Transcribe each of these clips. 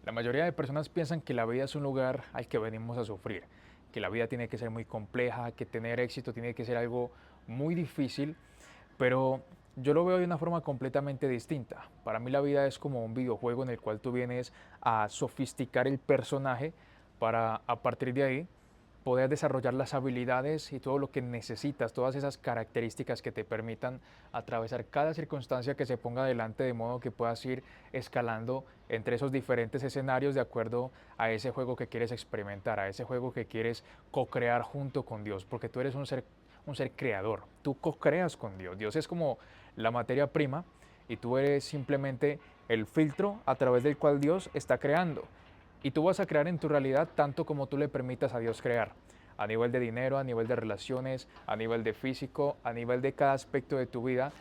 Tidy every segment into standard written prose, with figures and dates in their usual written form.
La mayoría de personas piensan que la vida es un lugar al que venimos a sufrir, que la vida tiene que ser muy compleja, que tener éxito tiene que ser algo muy difícil, pero yo lo veo de una forma completamente distinta. Para mí la vida es como un videojuego en el cual tú vienes a sofisticar el personaje para a partir de ahí poder desarrollar las habilidades y todo lo que necesitas, todas esas características que te permitan atravesar cada circunstancia que se ponga delante de modo que puedas ir escalando entre esos diferentes escenarios de acuerdo a ese juego que quieres experimentar, a ese juego que quieres co-crear junto con Dios, porque tú eres un ser creador, tú co-creas con Dios, Dios es como la materia prima y tú eres simplemente el filtro a través del cual Dios está creando. Y tú vas a crear en tu realidad tanto como tú le permitas a Dios crear. A nivel de dinero, a nivel de relaciones, a nivel de físico, a nivel de cada aspecto de tu vida.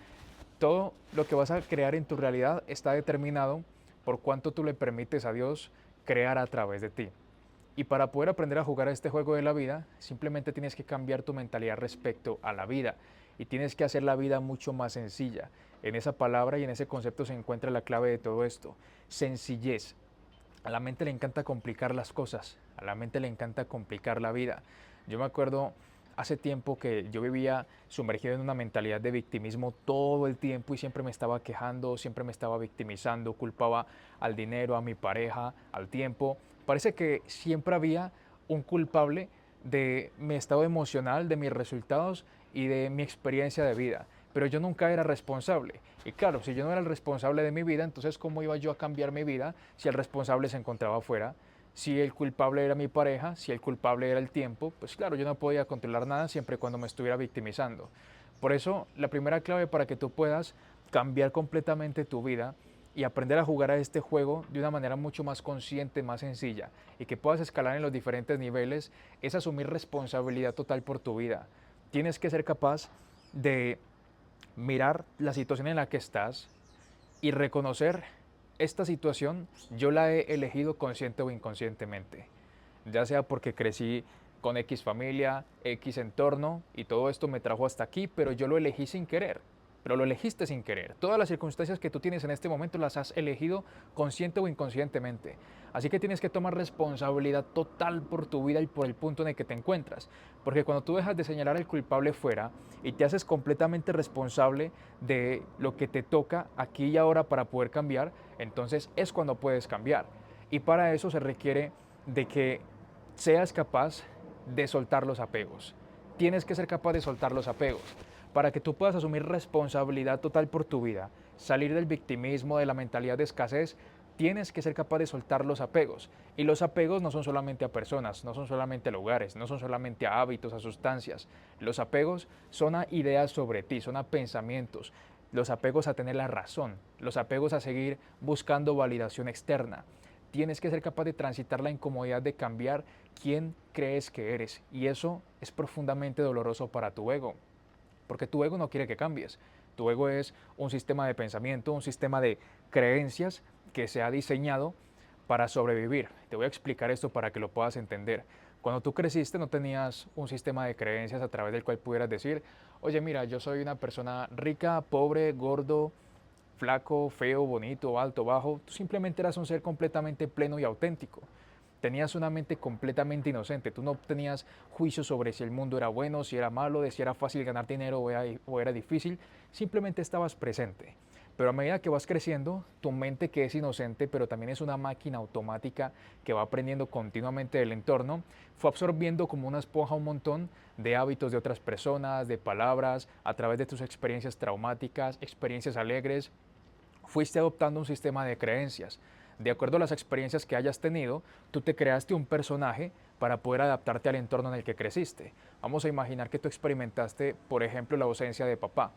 Todo lo que vas a crear en tu realidad está determinado por cuánto tú le permites a Dios crear a través de ti. Y para poder aprender a jugar a este juego de la vida, simplemente tienes que cambiar tu mentalidad respecto a la vida y tienes que hacer la vida mucho más sencilla. En esa palabra y en ese concepto se encuentra la clave de todo esto. Sencillez. A la mente le encanta complicar las cosas, a la mente le encanta complicar la vida. Yo me acuerdo hace tiempo que yo vivía sumergido en una mentalidad de victimismo todo el tiempo y siempre me estaba quejando, siempre me estaba victimizando, culpaba al dinero, a mi pareja, al tiempo. Parece que siempre había un culpable de mi estado emocional, de mis resultados y de mi experiencia de vida. Pero yo nunca era responsable. Y claro, si yo no era el responsable de mi vida, entonces ¿cómo iba yo a cambiar mi vida si el responsable se encontraba afuera? Si el culpable era mi pareja, si el culpable era el tiempo, pues claro, yo no podía controlar nada siempre y cuando me estuviera victimizando. Por eso, la primera clave para que tú puedas cambiar completamente tu vida y aprender a jugar a este juego de una manera mucho más consciente, más sencilla, y que puedas escalar en los diferentes niveles, es asumir responsabilidad total por tu vida. Tienes que ser capaz de mirar la situación en la que estás y reconocer esta situación yo la he elegido consciente o inconscientemente, ya sea porque crecí con X familia, X entorno y todo esto me trajo hasta aquí, pero yo lo elegí sin querer. Pero lo elegiste sin querer. Todas las circunstancias que tú tienes en este momento las has elegido consciente o inconscientemente. Así que tienes que tomar responsabilidad total por tu vida y por el punto en el que te encuentras. Porque cuando tú dejas de señalar al culpable fuera y te haces completamente responsable de lo que te toca aquí y ahora para poder cambiar, entonces es cuando puedes cambiar. Y para eso se requiere de que seas capaz de soltar los apegos. Tienes que ser capaz de soltar los apegos para que tú puedas asumir responsabilidad total por tu vida, salir del victimismo, de la mentalidad de escasez. Tienes que ser capaz de soltar los apegos. Y los apegos no son solamente a personas, no son solamente a lugares, no son solamente a hábitos, a sustancias. Los apegos son a ideas sobre ti, son a pensamientos. Los apegos a tener la razón, los apegos a seguir buscando validación externa. Tienes que ser capaz de transitar la incomodidad de cambiar quién crees que eres. Y eso es profundamente doloroso para tu ego, porque tu ego no quiere que cambies. Tu ego es un sistema de pensamiento, un sistema de creencias que se ha diseñado para sobrevivir. Te voy a explicar esto para que lo puedas entender. Cuando tú creciste no tenías un sistema de creencias a través del cual pudieras decir, oye mira, yo soy una persona rica, pobre, gordo, flaco, feo, bonito, alto, bajo. Tú simplemente eras un ser completamente pleno y auténtico. Tenías una mente completamente inocente. Tú no tenías juicio sobre si el mundo era bueno, si era malo, de si era fácil ganar dinero o era difícil. Simplemente estabas presente. Pero a medida que vas creciendo, tu mente, que es inocente, pero también es una máquina automática que va aprendiendo continuamente del entorno, fue absorbiendo como una esponja un montón de hábitos de otras personas, de palabras, a través de tus experiencias traumáticas, experiencias alegres. Fuiste adoptando un sistema de creencias. De acuerdo a las experiencias que hayas tenido, tú te creaste un personaje para poder adaptarte al entorno en el que creciste. Vamos a imaginar que tú experimentaste, por ejemplo, la ausencia de papá.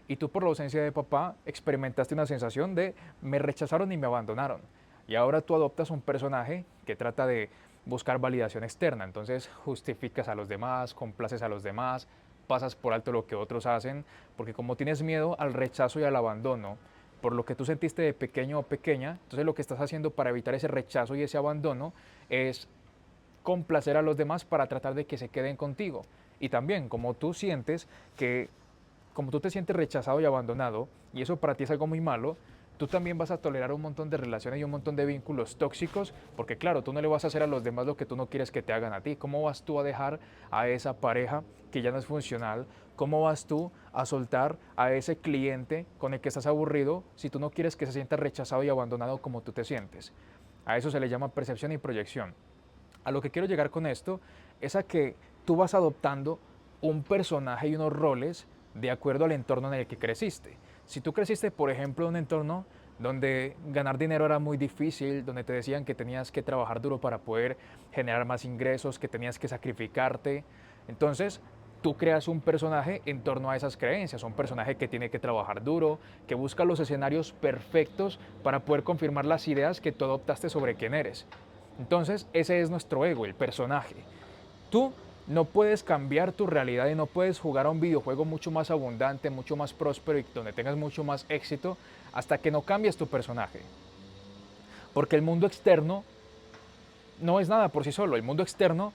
Y tú por la ausencia de papá experimentaste una sensación de me rechazaron y me abandonaron. Y ahora tú adoptas un personaje que trata de buscar validación externa. Entonces justificas a los demás, complaces a los demás, pasas por alto lo que otros hacen, porque como tienes miedo al rechazo y al abandono, por lo que tú sentiste de pequeño o pequeña, entonces lo que estás haciendo para evitar ese rechazo y ese abandono es complacer a los demás para tratar de que se queden contigo. Y también, como tú te sientes rechazado y abandonado, y eso para ti es algo muy malo, tú también vas a tolerar un montón de relaciones y un montón de vínculos tóxicos, porque claro, tú no le vas a hacer a los demás lo que tú no quieres que te hagan a ti. ¿Cómo vas tú a dejar a esa pareja que ya no es funcional? ¿Cómo vas tú a soltar a ese cliente con el que estás aburrido si tú no quieres que se sienta rechazado y abandonado como tú te sientes? A eso se le llama percepción y proyección. A lo que quiero llegar con esto es a que tú vas adoptando un personaje y unos roles de acuerdo al entorno en el que creciste. Si tú creciste, por ejemplo, en un entorno donde ganar dinero era muy difícil, donde te decían que tenías que trabajar duro para poder generar más ingresos, que tenías que sacrificarte, entonces tú creas un personaje en torno a esas creencias, un personaje que tiene que trabajar duro, que busca los escenarios perfectos para poder confirmar las ideas que tú adoptaste sobre quién eres. Entonces, ese es nuestro ego, el personaje. Tú no puedes cambiar tu realidad y no puedes jugar a un videojuego mucho más abundante, mucho más próspero y donde tengas mucho más éxito hasta que no cambies tu personaje. Porque el mundo externo no es nada por sí solo. El mundo externo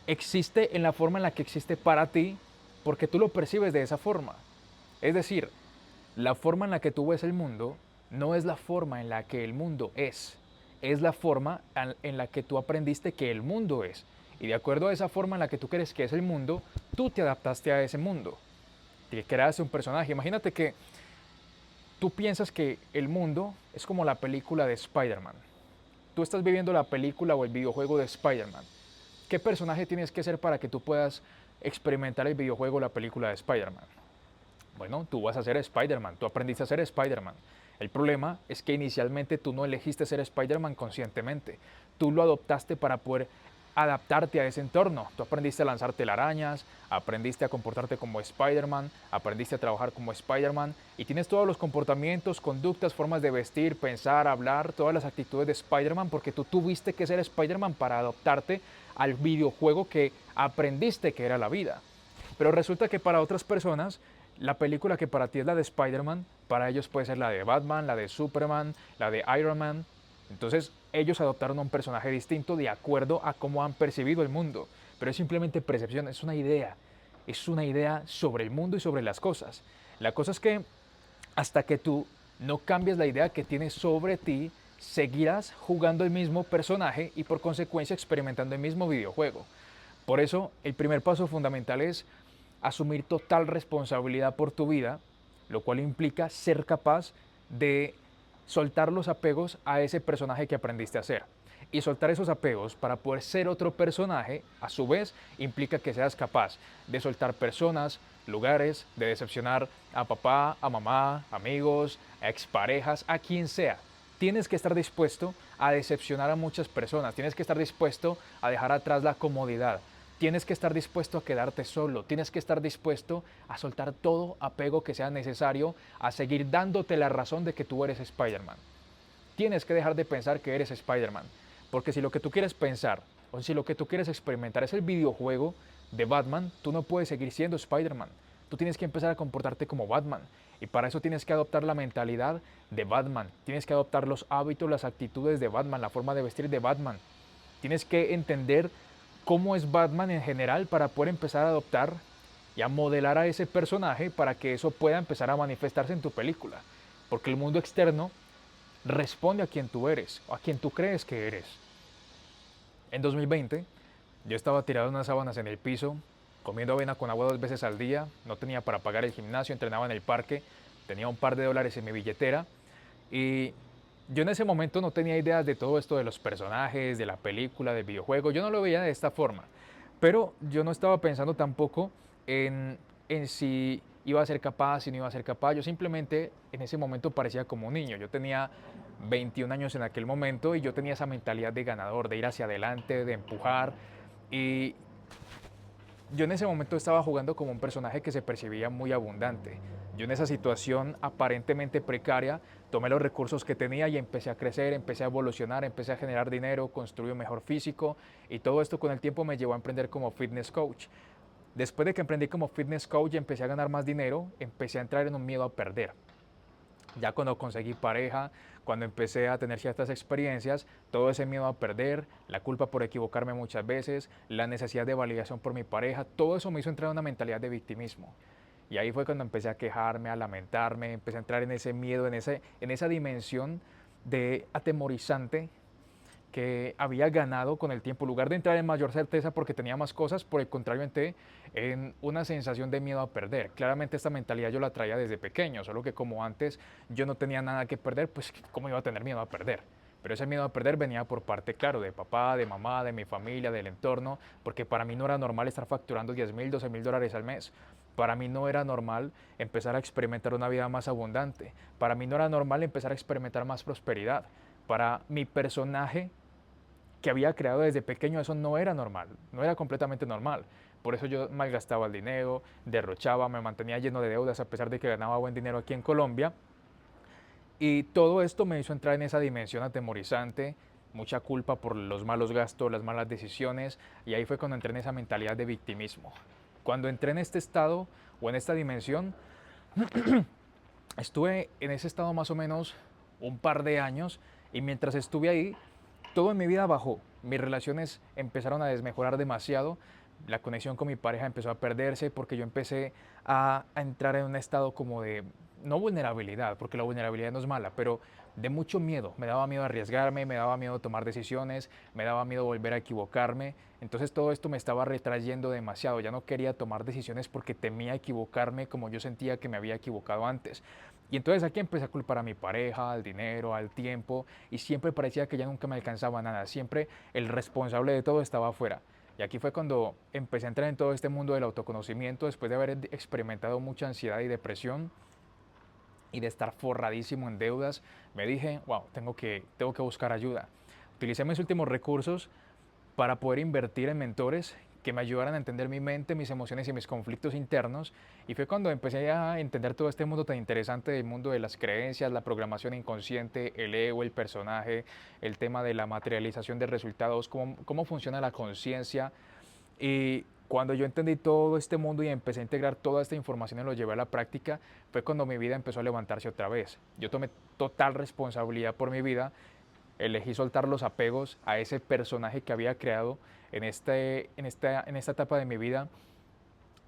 existe en la forma en la que existe para ti porque tú lo percibes de esa forma. Es decir, la forma en la que tú ves el mundo no es la forma en la que el mundo es la forma en la que tú aprendiste que el mundo es. Y de acuerdo a esa forma en la que tú crees que es el mundo, tú te adaptaste a ese mundo. Te creaste un personaje. Imagínate que tú piensas que el mundo es como la película de Spider-Man. Tú estás viviendo la película o el videojuego de Spider-Man. ¿Qué personaje tienes que ser para que tú puedas experimentar el videojuego o la película de Spider-Man? Bueno, tú vas a ser Spider-Man, tú aprendiste a ser Spider-Man. El problema es que inicialmente tú no elegiste ser Spider-Man conscientemente. Tú lo adoptaste para poder adaptarte a ese entorno. Tú aprendiste a lanzar telarañas, aprendiste a comportarte como Spider-Man, aprendiste a trabajar como Spider-Man y tienes todos los comportamientos, conductas, formas de vestir, pensar, hablar, todas las actitudes de Spider-Man porque tú tuviste que ser Spider-Man para adaptarte al videojuego que aprendiste que era la vida. Pero resulta que para otras personas, la película que para ti es la de Spider-Man, para ellos puede ser la de Batman, la de Superman, la de Iron Man. Entonces ellos adoptaron a un personaje distinto de acuerdo a cómo han percibido el mundo. Pero es simplemente percepción, es una idea sobre el mundo y sobre las cosas. La cosa es que hasta que tú no cambies la idea que tienes sobre ti, seguirás jugando el mismo personaje y por consecuencia experimentando el mismo videojuego. Por eso, el primer paso fundamental es asumir total responsabilidad por tu vida, lo cual implica ser capaz de soltar los apegos a ese personaje que aprendiste a ser. Y soltar esos apegos para poder ser otro personaje, a su vez, implica que seas capaz de soltar personas, lugares, de decepcionar a papá, a mamá, amigos, a exparejas, a quien sea. Tienes que estar dispuesto a decepcionar a muchas personas, tienes que estar dispuesto a dejar atrás la comodidad, tienes que estar dispuesto a quedarte solo, tienes que estar dispuesto a soltar todo apego que sea necesario, a seguir dándote la razón de que tú eres Spider-Man. Tienes que dejar de pensar que eres Spider-Man, porque si lo que tú quieres pensar o si lo que tú quieres experimentar es el videojuego de Batman, tú no puedes seguir siendo Spider-Man. Tú tienes que empezar a comportarte como Batman. Y para eso tienes que adoptar la mentalidad de Batman. Tienes que adoptar los hábitos, las actitudes de Batman, la forma de vestir de Batman. Tienes que entender cómo es Batman en general para poder empezar a adoptar y a modelar a ese personaje para que eso pueda empezar a manifestarse en tu película. Porque el mundo externo responde a quien tú eres o a quien tú crees que eres. En 2020, yo estaba tirado en unas sábanas en el piso, comiendo avena con agua 2 veces al día, no tenía para pagar el gimnasio, entrenaba en el parque, tenía un par de dólares en mi billetera y yo en ese momento no tenía ideas de todo esto de los personajes, de la película, del videojuego, yo no lo veía de esta forma, pero yo no estaba pensando tampoco en si iba a ser capaz, si no iba a ser capaz, yo simplemente en ese momento parecía como un niño, yo tenía 21 años en aquel momento y yo tenía esa mentalidad de ganador, de ir hacia adelante, de empujar y yo en ese momento estaba jugando como un personaje que se percibía muy abundante. Yo en esa situación aparentemente precaria tomé los recursos que tenía y empecé a crecer, empecé a evolucionar, empecé a generar dinero, construí un mejor físico y todo esto con el tiempo me llevó a emprender como fitness coach. Después de que emprendí como fitness coach y empecé a ganar más dinero, empecé a entrar en un miedo a perder. Ya cuando conseguí pareja, cuando empecé a tener ciertas experiencias, todo ese miedo a perder, la culpa por equivocarme muchas veces, la necesidad de validación por mi pareja, todo eso me hizo entrar en una mentalidad de victimismo. Y ahí fue cuando empecé a quejarme, a lamentarme, empecé a entrar en ese miedo, en esa dimensión de atemorizante que había ganado con el tiempo. En lugar de entrar en mayor certeza porque tenía más cosas, por el contrario entré en una sensación de miedo a perder. Claramente esta mentalidad yo la traía desde pequeño, solo que como antes yo no tenía nada que perder, pues ¿cómo iba a tener miedo a perder? Pero ese miedo a perder venía por parte, claro, de papá, de mamá, de mi familia, del entorno, porque para mí no era normal estar facturando 10.000, 12.000 dólares al mes. Para mí no era normal empezar a experimentar una vida más abundante. Para mí no era normal empezar a experimentar más prosperidad. Para mi personaje que había creado desde pequeño, eso no era normal, no era completamente normal. Por eso yo malgastaba el dinero, derrochaba, me mantenía lleno de deudas a pesar de que ganaba buen dinero aquí en Colombia. Y todo esto me hizo entrar en esa dimensión atemorizante, mucha culpa por los malos gastos, las malas decisiones, y ahí fue cuando entré en esa mentalidad de victimismo. Cuando entré en este estado o en esta dimensión, estuve en ese estado más o menos un par de años y mientras estuve ahí, todo en mi vida bajó. Mis relaciones empezaron a desmejorar demasiado. La conexión con mi pareja empezó a perderse porque yo empecé a entrar en un estado como de, no vulnerabilidad, porque la vulnerabilidad no es mala, pero de mucho miedo. Me daba miedo arriesgarme, me daba miedo tomar decisiones, me daba miedo volver a equivocarme. Entonces todo esto me estaba retrayendo demasiado. Ya no quería tomar decisiones porque temía equivocarme como yo sentía que me había equivocado antes. Y entonces aquí empecé a culpar a mi pareja, al dinero, al tiempo, y siempre parecía que ya nunca me alcanzaba nada. Siempre el responsable de todo estaba afuera. Y aquí fue cuando empecé a entrar en todo este mundo del autoconocimiento después de haber experimentado mucha ansiedad y depresión y de estar forradísimo en deudas. Me dije, wow, tengo que buscar ayuda. Utilicé mis últimos recursos para poder invertir en mentores que me ayudaran a entender mi mente, mis emociones y mis conflictos internos. Y fue cuando empecé a entender todo este mundo tan interesante del mundo de las creencias, la programación inconsciente, el ego, el personaje, el tema de la materialización de resultados, cómo funciona la conciencia. Y cuando yo entendí todo este mundo y empecé a integrar toda esta información y lo llevé a la práctica, fue cuando mi vida empezó a levantarse otra vez. Yo tomé total responsabilidad por mi vida, elegí soltar los apegos a ese personaje que había creado en esta etapa de mi vida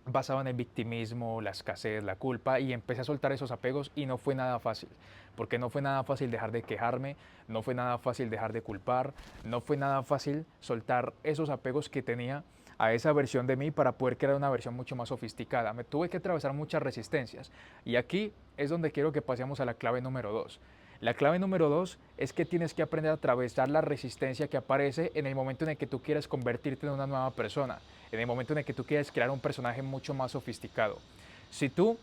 basado en el victimismo, la escasez, la culpa y empecé a soltar esos apegos y no fue nada fácil, porque no fue nada fácil dejar de quejarme, no fue nada fácil dejar de culpar, no fue nada fácil soltar esos apegos que tenía a esa versión de mí para poder crear una versión mucho más sofisticada. Me tuve que atravesar muchas resistencias y aquí es donde quiero que pasemos a la clave número 2. La clave número 2 es que tienes que aprender a atravesar la resistencia que aparece en el momento en el que tú quieres convertirte en una nueva persona, en el momento en el que tú quieres crear un personaje mucho más sofisticado. Si tú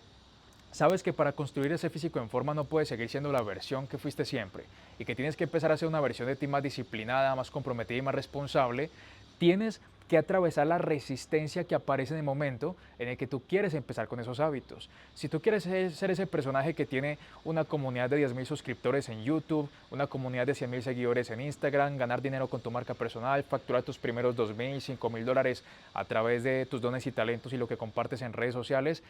sabes que para construir ese físico en forma no puedes seguir siendo la versión que fuiste siempre y que tienes que empezar a ser una versión de ti más disciplinada, más comprometida y más responsable, tienes que atravesar la resistencia que aparece en el momento en el que tú quieres empezar con esos hábitos. Si tú quieres ser ese personaje que tiene una comunidad de 10.000 suscriptores en YouTube, una comunidad de 100.000 seguidores en Instagram, ganar dinero con tu marca personal, facturar tus primeros 2.000, 5.000 dólares a través de tus dones y talentos y lo que compartes en redes sociales,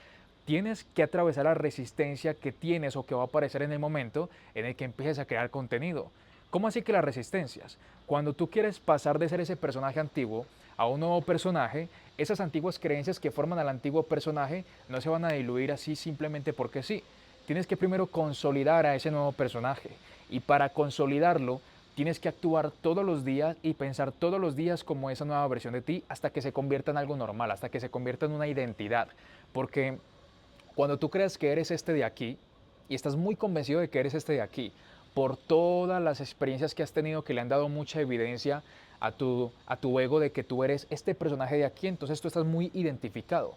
tienes que atravesar la resistencia que tienes o que va a aparecer en el momento en el que empieces a crear contenido. ¿Cómo así que las resistencias? Cuando tú quieres pasar de ser ese personaje antiguo a un nuevo personaje, esas antiguas creencias que forman al antiguo personaje no se van a diluir así simplemente porque sí. Tienes que primero consolidar a ese nuevo personaje y para consolidarlo tienes que actuar todos los días y pensar todos los días como esa nueva versión de ti hasta que se convierta en algo normal, hasta que se convierta en una identidad. Porque cuando tú creas que eres este de aquí y estás muy convencido de que eres este de aquí, por todas las experiencias que has tenido que le han dado mucha evidencia a tu ego de que tú eres este personaje de aquí, entonces tú estás muy identificado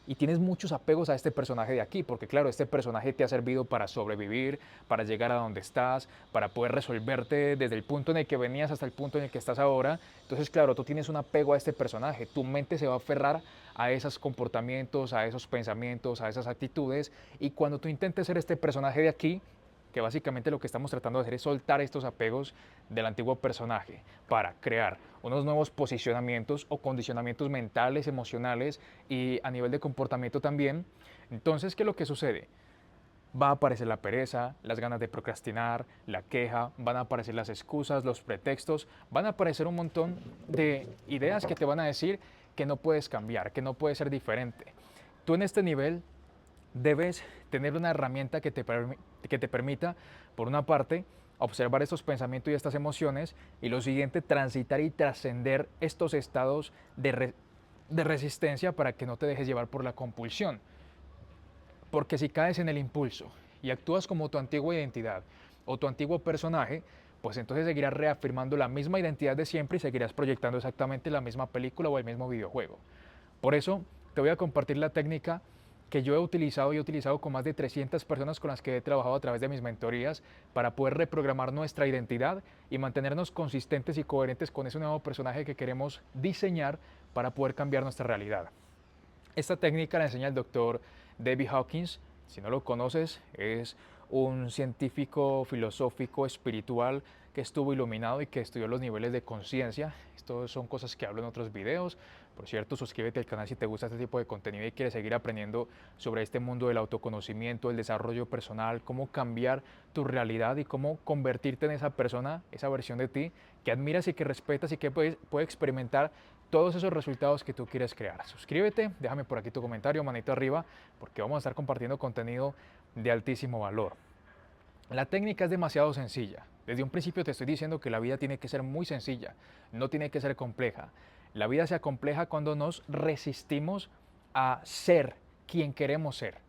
y tienes muchos apegos a este personaje de aquí, porque claro, este personaje te ha servido para sobrevivir, para llegar a donde estás, para poder resolverte desde el punto en el que venías hasta el punto en el que estás ahora. Entonces, claro, tú tienes un apego a este personaje, tu mente se va a aferrar a esos comportamientos, a esos pensamientos, a esas actitudes, y cuando tú intentes ser este personaje de aquí, que básicamente lo que estamos tratando de hacer es soltar estos apegos del antiguo personaje para crear unos nuevos posicionamientos o condicionamientos mentales, emocionales y a nivel de comportamiento también. Entonces, ¿qué es lo que sucede? Va a aparecer la pereza, las ganas de procrastinar, la queja, van a aparecer las excusas, los pretextos, van a aparecer un montón de ideas que te van a decir que no puedes cambiar, que no puedes ser diferente. Tú en este nivel Debes tener una herramienta que te permita, por una parte, observar estos pensamientos y estas emociones, y lo siguiente, transitar y trascender estos estados de resistencia para que no te dejes llevar por la compulsión. Porque si caes en el impulso y actúas como tu antigua identidad o tu antiguo personaje, pues entonces seguirás reafirmando la misma identidad de siempre y seguirás proyectando exactamente la misma película o el mismo videojuego. Por eso te voy a compartir la técnica que yo he utilizado y he utilizado con más de 300 personas con las que he trabajado a través de mis mentorías para poder reprogramar nuestra identidad y mantenernos consistentes y coherentes con ese nuevo personaje que queremos diseñar para poder cambiar nuestra realidad. Esta técnica la enseña el doctor David Hawkins. Si no lo conoces, es un científico filosófico espiritual que estuvo iluminado y que estudió los niveles de conciencia. Estas son cosas que hablo en otros videos. Por cierto, suscríbete al canal si te gusta este tipo de contenido y quieres seguir aprendiendo sobre este mundo del autoconocimiento, el desarrollo personal, cómo cambiar tu realidad y cómo convertirte en esa persona, esa versión de ti que admiras y que respetas y que puede experimentar todos esos resultados que tú quieres crear. Suscríbete, déjame por aquí tu comentario, manito arriba, porque vamos a estar compartiendo contenido de altísimo valor. La técnica es demasiado sencilla. Desde un principio te estoy diciendo que la vida tiene que ser muy sencilla, no tiene que ser compleja. La vida se acompleja cuando nos resistimos a ser quien queremos ser,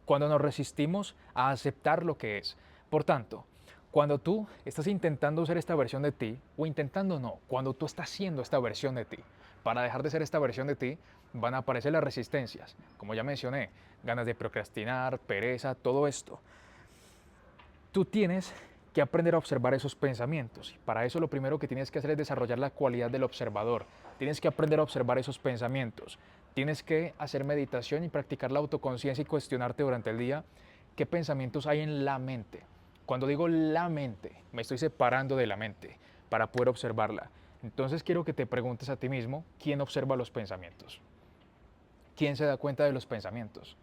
cuando nos resistimos a aceptar lo que es. Por tanto, cuando tú estás intentando ser esta versión de ti, o intentando no, cuando tú estás siendo esta versión de ti, para dejar de ser esta versión de ti, van a aparecer las resistencias. Como ya mencioné, ganas de procrastinar, pereza, todo esto. Tú tienes que aprender a observar esos pensamientos. Para eso lo primero que tienes que hacer es desarrollar la cualidad del observador. Tienes que aprender a observar esos pensamientos. Tienes que hacer meditación y practicar la autoconciencia y cuestionarte durante el día qué pensamientos hay en la mente. Cuando digo la mente, me estoy separando de la mente para poder observarla. Entonces quiero que te preguntes a ti mismo, ¿quién observa los pensamientos? ¿Quién se da cuenta de los pensamientos?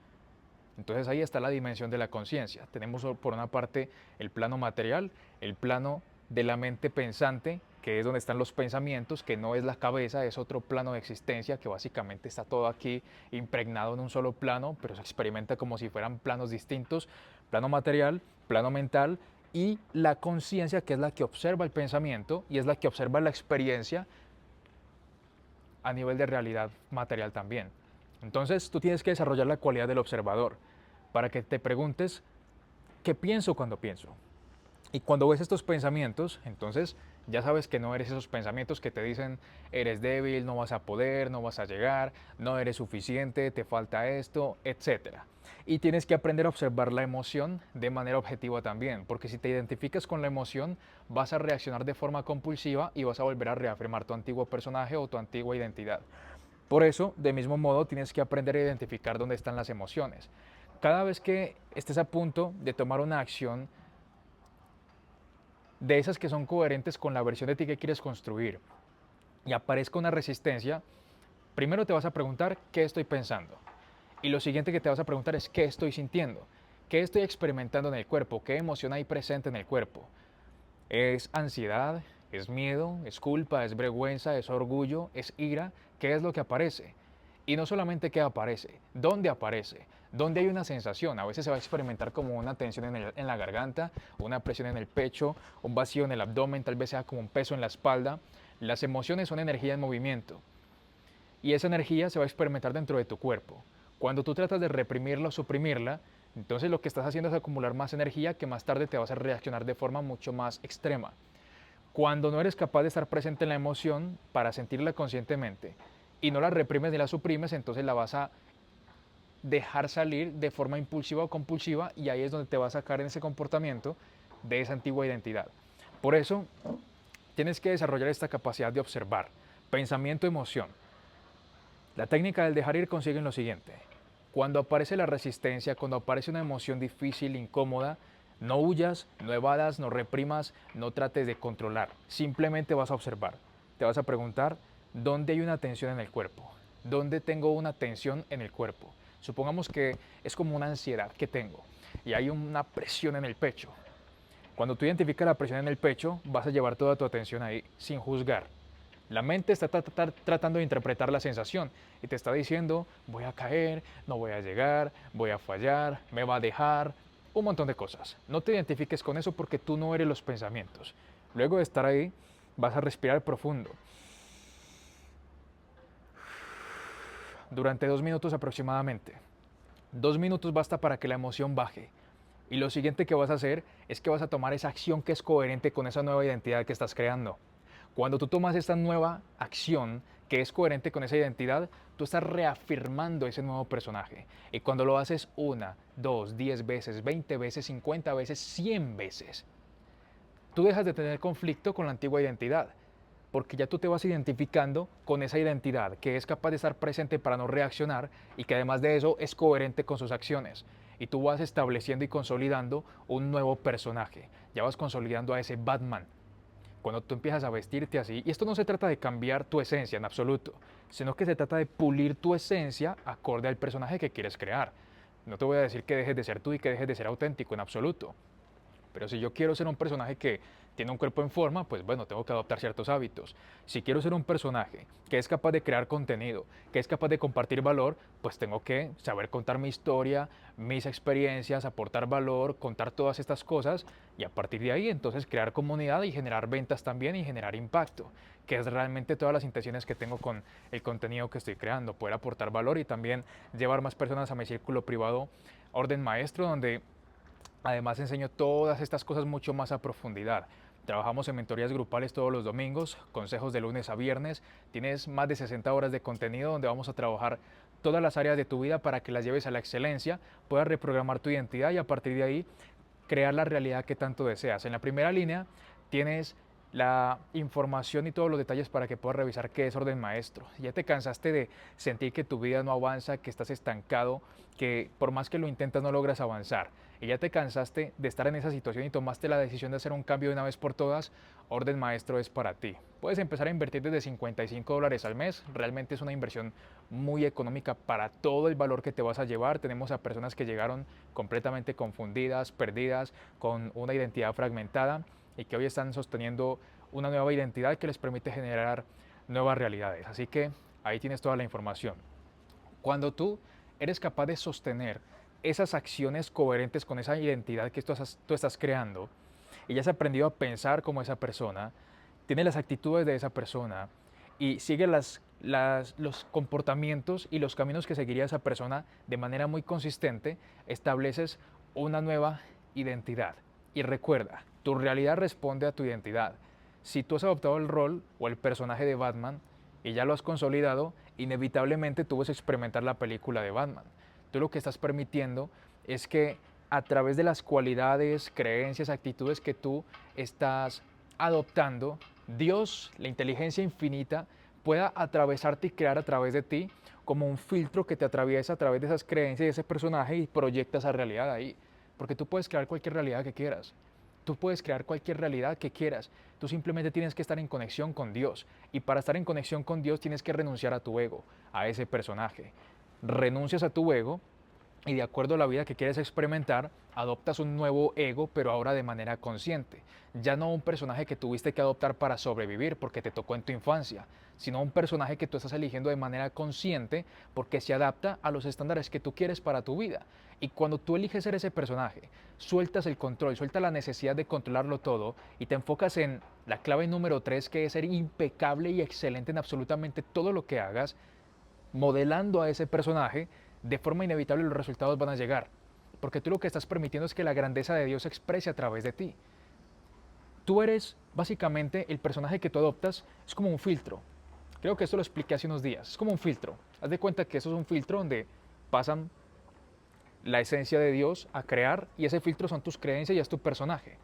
Entonces ahí está la dimensión de la conciencia. Tenemos por una parte el plano material, el plano de la mente pensante, que es donde están los pensamientos, que no es la cabeza, es otro plano de existencia, que básicamente está todo aquí impregnado en un solo plano, pero se experimenta como si fueran planos distintos, plano material, plano mental y la conciencia, que es la que observa el pensamiento y es la que observa la experiencia a nivel de realidad material también. Entonces tú tienes que desarrollar la cualidad del observador para que te preguntes qué pienso cuando pienso. Y cuando ves estos pensamientos, entonces ya sabes que no eres esos pensamientos que te dicen eres débil, no vas a poder, no vas a llegar, no eres suficiente, te falta esto, etcétera. Y tienes que aprender a observar la emoción de manera objetiva también, porque si te identificas con la emoción, vas a reaccionar de forma compulsiva y vas a volver a reafirmar tu antiguo personaje o tu antigua identidad. Por eso, de mismo modo, tienes que aprender a identificar dónde están las emociones. Cada vez que estés a punto de tomar una acción de esas que son coherentes con la versión de ti que quieres construir y aparezca una resistencia, primero te vas a preguntar qué estoy pensando. Y lo siguiente que te vas a preguntar es qué estoy sintiendo, qué estoy experimentando en el cuerpo, qué emoción hay presente en el cuerpo. ¿Es ansiedad? ¿Es miedo? ¿Es culpa? ¿Es vergüenza? ¿Es orgullo? ¿Es ira? ¿Qué es lo que aparece? Y no solamente qué aparece, ¿dónde aparece? ¿Dónde hay una sensación? A veces se va a experimentar como una tensión en la garganta, una presión en el pecho, un vacío en el abdomen, tal vez sea como un peso en la espalda. Las emociones son energía en movimiento y esa energía se va a experimentar dentro de tu cuerpo. Cuando tú tratas de reprimirla o suprimirla, entonces lo que estás haciendo es acumular más energía que más tarde te vas a reaccionar de forma mucho más extrema. Cuando no eres capaz de estar presente en la emoción para sentirla conscientemente y no la reprimes ni la suprimes, entonces la vas a dejar salir de forma impulsiva o compulsiva y ahí es donde te vas a sacar en ese comportamiento de esa antigua identidad. Por eso tienes que desarrollar esta capacidad de observar pensamiento, emoción. La técnica del dejar ir consigue en lo siguiente. Cuando aparece la resistencia, cuando aparece una emoción difícil, incómoda, no huyas, no evadas, no reprimas, no trates de controlar. Simplemente vas a observar. Te vas a preguntar dónde hay una tensión en el cuerpo. ¿Dónde tengo una tensión en el cuerpo? Supongamos que es como una ansiedad que tengo y hay una presión en el pecho. Cuando tú identificas la presión en el pecho, vas a llevar toda tu atención ahí sin juzgar. La mente está tratando de interpretar la sensación y te está diciendo, voy a caer, no voy a llegar, voy a fallar, me va a dejar, un montón de cosas. No te identifiques con eso porque tú no eres los pensamientos. Luego de estar ahí, vas a respirar profundo durante 2 minutos aproximadamente. 2 minutos basta para que la emoción baje. Y lo siguiente que vas a hacer es que vas a tomar esa acción que es coherente con esa nueva identidad que estás creando. Cuando tú tomas esta nueva acción que es coherente con esa identidad, tú estás reafirmando ese nuevo personaje. Y cuando lo haces 1, 2, 10 veces, 20 veces, 50 veces, 100 veces, tú dejas de tener conflicto con la antigua identidad, porque ya tú te vas identificando con esa identidad que es capaz de estar presente para no reaccionar y que además de eso es coherente con sus acciones. Y tú vas estableciendo y consolidando un nuevo personaje. Ya vas consolidando a ese Batman. Cuando tú empiezas a vestirte así, y esto no se trata de cambiar tu esencia en absoluto, sino que se trata de pulir tu esencia acorde al personaje que quieres crear. No te voy a decir que dejes de ser tú y que dejes de ser auténtico en absoluto. Pero si yo quiero ser un personaje que tiene un cuerpo en forma, pues bueno, tengo que adoptar ciertos hábitos. Si quiero ser un personaje que es capaz de crear contenido, que es capaz de compartir valor, pues tengo que saber contar mi historia, mis experiencias, aportar valor, contar todas estas cosas y a partir de ahí entonces crear comunidad y generar ventas también y generar impacto, que es realmente todas las intenciones que tengo con el contenido que estoy creando, poder aportar valor y también llevar más personas a mi círculo privado Orden Maestro, donde además enseño todas estas cosas mucho más a profundidad. Trabajamos en mentorías grupales todos los domingos, consejos de lunes a viernes. Tienes más de 60 horas de contenido donde vamos a trabajar todas las áreas de tu vida para que las lleves a la excelencia, puedas reprogramar tu identidad y a partir de ahí crear la realidad que tanto deseas. En la primera línea tienes la información y todos los detalles para que puedas revisar qué es Orden Maestro. Ya te cansaste de sentir que tu vida no avanza, que estás estancado, que por más que lo intentas no logras avanzar. Y ya te cansaste de estar en esa situación y tomaste la decisión de hacer un cambio de una vez por todas, Orden Maestro es para ti. Puedes empezar a invertir desde $55 al mes. Realmente es una inversión muy económica para todo el valor que te vas a llevar. Tenemos a personas que llegaron completamente confundidas, perdidas, con una identidad fragmentada y que hoy están sosteniendo una nueva identidad que les permite generar nuevas realidades. Así que ahí tienes toda la información. Cuando tú eres capaz de sostener esas acciones coherentes con esa identidad que tú estás creando y ya has aprendido a pensar como esa persona, tienes las actitudes de esa persona y sigue los comportamientos y los caminos que seguiría esa persona de manera muy consistente, estableces una nueva identidad. Y recuerda, tu realidad responde a tu identidad. Si tú has adoptado el rol o el personaje de Batman y ya lo has consolidado, inevitablemente tú vas a experimentar la película de Batman. Tú lo que estás permitiendo es que a través de las cualidades, creencias, actitudes que tú estás adoptando, Dios, la inteligencia infinita, pueda atravesarte y crear a través de ti como un filtro que te atraviesa a través de esas creencias y ese personaje y proyecta esa realidad ahí. Porque tú puedes crear cualquier realidad que quieras. Tú puedes crear cualquier realidad que quieras. Tú simplemente tienes que estar en conexión con Dios. Y para estar en conexión con Dios tienes que renunciar a tu ego, a ese personaje. Renuncias a tu ego y de acuerdo a la vida que quieres experimentar, adoptas un nuevo ego, pero ahora de manera consciente. Ya no un personaje que tuviste que adoptar para sobrevivir porque te tocó en tu infancia, sino un personaje que tú estás eligiendo de manera consciente porque se adapta a los estándares que tú quieres para tu vida. Y cuando tú eliges ser ese personaje, sueltas el control, sueltas la necesidad de controlarlo todo y te enfocas en la clave número 3, que es ser impecable y excelente en absolutamente todo lo que hagas, modelando a ese personaje, de forma inevitable los resultados van a llegar. Porque tú lo que estás permitiendo es que la grandeza de Dios se exprese a través de ti. Tú eres básicamente el personaje que tú adoptas, es como un filtro. Creo que esto lo expliqué hace unos días. Es como un filtro. Haz de cuenta que eso es un filtro donde pasan la esencia de Dios a crear y ese filtro son tus creencias y es tu personaje.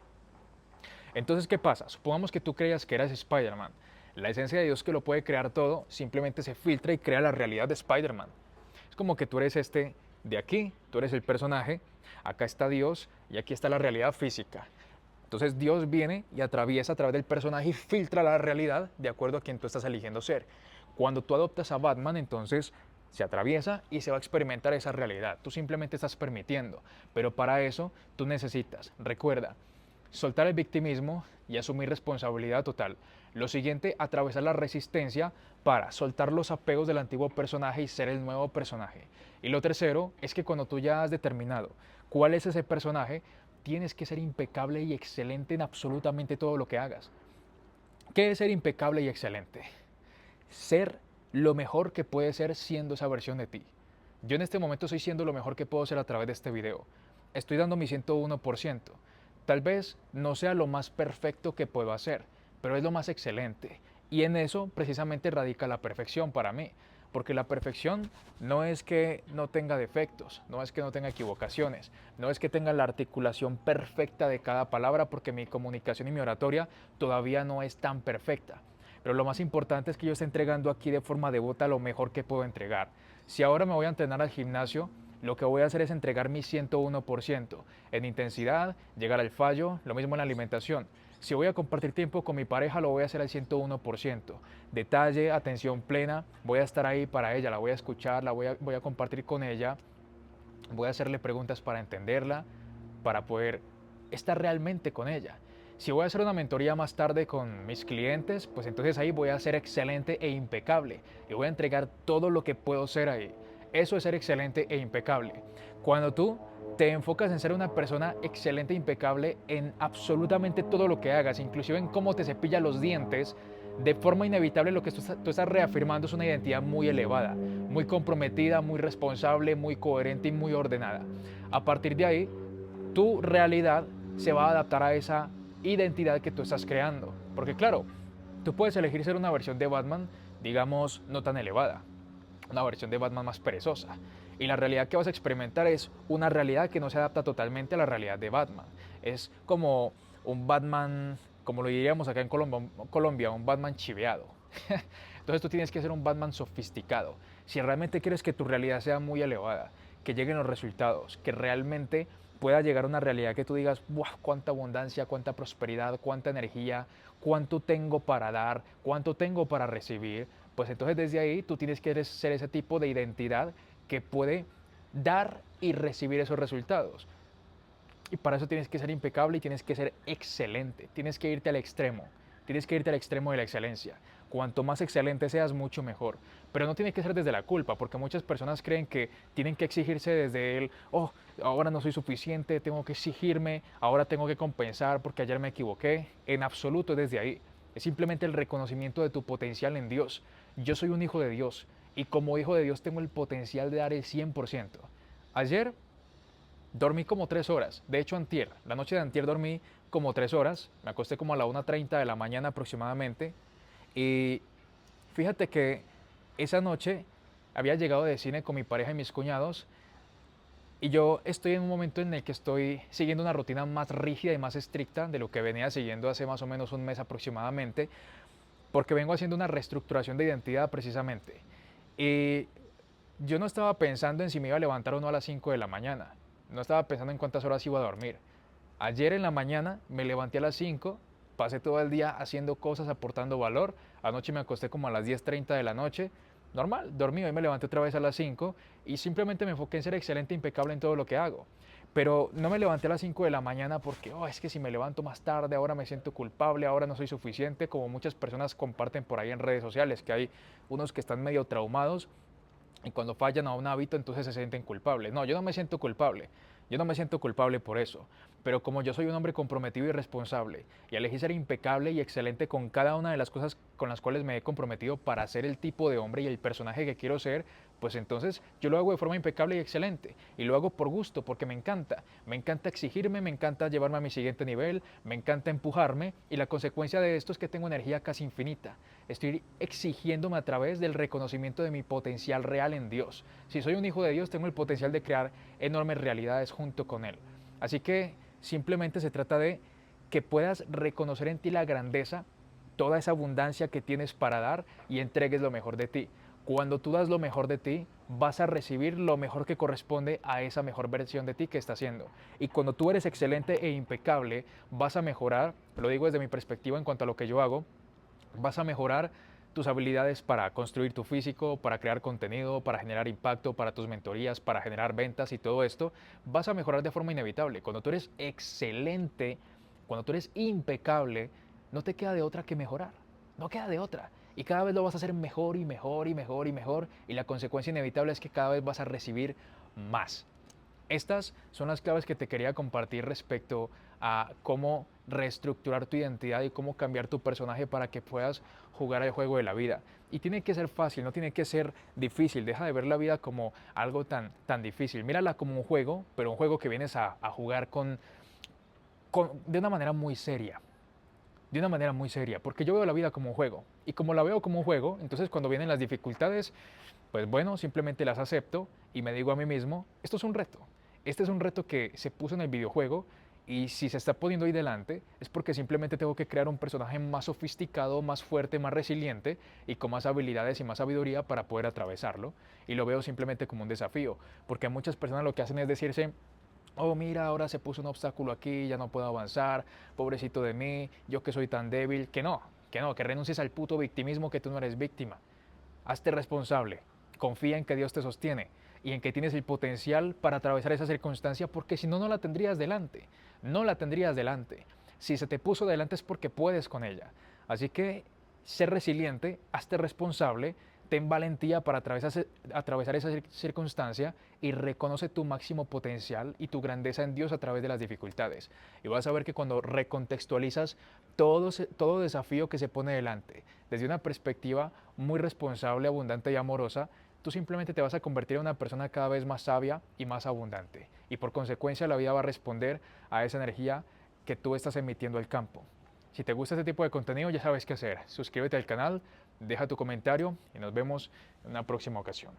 Entonces, ¿qué pasa? Supongamos que tú creías que eras Spider-Man. La esencia de Dios que lo puede crear todo simplemente se filtra y crea la realidad de Spider-Man. Es como que tú eres este de aquí, tú eres el personaje, acá está Dios y aquí está la realidad física. Entonces Dios viene y atraviesa a través del personaje y filtra la realidad de acuerdo a quien tú estás eligiendo ser. Cuando tú adoptas a Batman, entonces se atraviesa y se va a experimentar esa realidad. Tú simplemente estás permitiendo, pero para eso tú necesitas, recuerda, soltar el victimismo y asumir responsabilidad total. Lo siguiente, atravesar la resistencia para soltar los apegos del antiguo personaje y ser el nuevo personaje. Y lo tercero es que cuando tú ya has determinado cuál es ese personaje, tienes que ser impecable y excelente en absolutamente todo lo que hagas. ¿Qué es ser impecable y excelente? Ser lo mejor que puedes ser siendo esa versión de ti. Yo en este momento estoy siendo lo mejor que puedo ser a través de este video. Estoy dando mi 101%. Tal vez no sea lo más perfecto que puedo hacer, pero es lo más excelente. Y en eso precisamente radica la perfección para mí. Porque la perfección no es que no tenga defectos, no es que no tenga equivocaciones, no es que tenga la articulación perfecta de cada palabra, porque mi comunicación y mi oratoria todavía no es tan perfecta. Pero lo más importante es que yo esté entregando aquí de forma devota lo mejor que puedo entregar. Si ahora me voy a entrenar al gimnasio, lo que voy a hacer es entregar mi 101% en intensidad, llegar al fallo, lo mismo en la alimentación. Si voy a compartir tiempo con mi pareja, lo voy a hacer al 101%. Detalle, atención plena, voy a estar ahí para ella, la voy a escuchar, voy a compartir con ella, voy a hacerle preguntas para entenderla, para poder estar realmente con ella. Si voy a hacer una mentoría más tarde con mis clientes, pues entonces ahí voy a ser excelente e impecable y voy a entregar todo lo que puedo ser ahí. Eso es ser excelente e impecable. Cuando tú te enfocas en ser una persona excelente e impecable en absolutamente todo lo que hagas, inclusive en cómo te cepillas los dientes, de forma inevitable lo que tú estás reafirmando es una identidad muy elevada, muy comprometida, muy responsable, muy coherente y muy ordenada. A partir de ahí, tu realidad se va a adaptar a esa identidad que tú estás creando. Porque claro, tú puedes elegir ser una versión de Batman, digamos, no tan elevada, una versión de Batman más perezosa. Y la realidad que vas a experimentar es una realidad que no se adapta totalmente a la realidad de Batman. Es como un Batman, como lo diríamos acá en Colombia, un Batman chiveado. Entonces tú tienes que ser un Batman sofisticado. Si realmente quieres que tu realidad sea muy elevada, que lleguen los resultados, que realmente pueda llegar a una realidad que tú digas, ¡buah! Cuánta abundancia, cuánta prosperidad, cuánta energía, cuánto tengo para dar, cuánto tengo para recibir, pues entonces desde ahí tú tienes que ser ese tipo de identidad que puede dar y recibir esos resultados. Y para eso tienes que ser impecable y tienes que ser excelente. Tienes que irte al extremo. Tienes que irte al extremo de la excelencia. Cuanto más excelente seas, mucho mejor. Pero no tiene que ser desde la culpa, porque muchas personas creen que tienen que exigirse desde el, oh, ahora no soy suficiente, tengo que exigirme, ahora tengo que compensar porque ayer me equivoqué. En absoluto es desde ahí. Es simplemente el reconocimiento de tu potencial en Dios. Yo soy un hijo de Dios y como hijo de Dios tengo el potencial de dar el 100%. Ayer dormí como 3 horas. De hecho, antier, la noche de antier dormí como 3 horas. Me acosté como a la 1:30 de la mañana aproximadamente. Y fíjate que esa noche había llegado de cine con mi pareja y mis cuñados. Y yo estoy en un momento en el que estoy siguiendo una rutina más rígida y más estricta de lo que venía siguiendo hace más o menos un mes aproximadamente. Porque vengo haciendo una reestructuración de identidad precisamente. Y yo no estaba pensando en si me iba a levantar o no a las 5 de la mañana. No estaba pensando en cuántas horas iba a dormir. Ayer en la mañana me levanté a las 5, pasé todo el día haciendo cosas, aportando valor. Anoche me acosté como a las 10:30 de la noche. Normal, dormí, hoy me levanté otra vez a las 5 y simplemente me enfoqué en ser excelente e impecable en todo lo que hago. Pero no me levanté a las 5 de la mañana porque, oh, es que si me levanto más tarde, ahora me siento culpable, ahora no soy suficiente, como muchas personas comparten por ahí en redes sociales, que hay unos que están medio traumados y cuando fallan a un hábito entonces se sienten culpables. No, yo no me siento culpable. Yo no me siento culpable por eso. Pero como yo soy un hombre comprometido y responsable y elegí ser impecable y excelente con cada una de las cosas con las cuales me he comprometido para ser el tipo de hombre y el personaje que quiero ser, pues entonces yo lo hago de forma impecable y excelente. Y lo hago por gusto, porque me encanta. Me encanta exigirme, me encanta llevarme a mi siguiente nivel, me encanta empujarme y la consecuencia de esto es que tengo energía casi infinita. Estoy exigiéndome a través del reconocimiento de mi potencial real en Dios. Si soy un hijo de Dios, tengo el potencial de crear enormes realidades junto con Él. Así que simplemente se trata de que puedas reconocer en ti la grandeza, toda esa abundancia que tienes para dar y entregues lo mejor de ti. Cuando tú das lo mejor de ti, vas a recibir lo mejor que corresponde a esa mejor versión de ti que estás haciendo. Y cuando tú eres excelente e impecable, vas a mejorar, lo digo desde mi perspectiva en cuanto a lo que yo hago, vas a mejorar tus habilidades para construir tu físico, para crear contenido, para generar impacto, para tus mentorías, para generar ventas y todo esto, vas a mejorar de forma inevitable. Cuando tú eres excelente Cuando tú eres impecable, no te queda de otra que mejorar. No queda de otra. Y cada vez lo vas a hacer mejor y mejor y mejor y mejor. Y la consecuencia inevitable es que cada vez vas a recibir más. Estas son las claves que te quería compartir respecto a cómo reestructurar tu identidad y cómo cambiar tu personaje para que puedas jugar el juego de la vida. Y tiene que ser fácil, no tiene que ser difícil. Deja de ver la vida como algo tan difícil. Mírala como un juego, pero un juego que vienes a jugar de una manera muy seria. De una manera muy seria, porque yo veo la vida como un juego. Y como la veo como un juego, entonces cuando vienen las dificultades, pues bueno, simplemente las acepto y me digo a mí mismo, esto es un reto. Este es un reto que se puso en el videojuego y si se está poniendo ahí delante es porque simplemente tengo que crear un personaje más sofisticado, más fuerte, más resiliente y con más habilidades y más sabiduría para poder atravesarlo. Y lo veo simplemente como un desafío, porque muchas personas lo que hacen es decirse, oh mira, ahora se puso un obstáculo aquí, ya no puedo avanzar, pobrecito de mí, yo que soy tan débil, que renuncies al puto victimismo, que tú no eres víctima. Hazte responsable, confía en que Dios te sostiene y en que tienes el potencial para atravesar esa circunstancia, porque si no, no la tendrías delante, no la tendrías delante. Si se te puso delante es porque puedes con ella. Así que sé resiliente, hazte responsable, ten valentía para atravesar esa circunstancia y reconoce tu máximo potencial y tu grandeza en Dios a través de las dificultades. Y vas a ver que cuando recontextualizas todo desafío que se pone delante desde una perspectiva muy responsable, abundante y amorosa, tú simplemente te vas a convertir en una persona cada vez más sabia y más abundante. Y por consecuencia la vida va a responder a esa energía que tú estás emitiendo al campo. Si te gusta este tipo de contenido, ya sabes qué hacer. Suscríbete al canal, deja tu comentario y nos vemos en una próxima ocasión.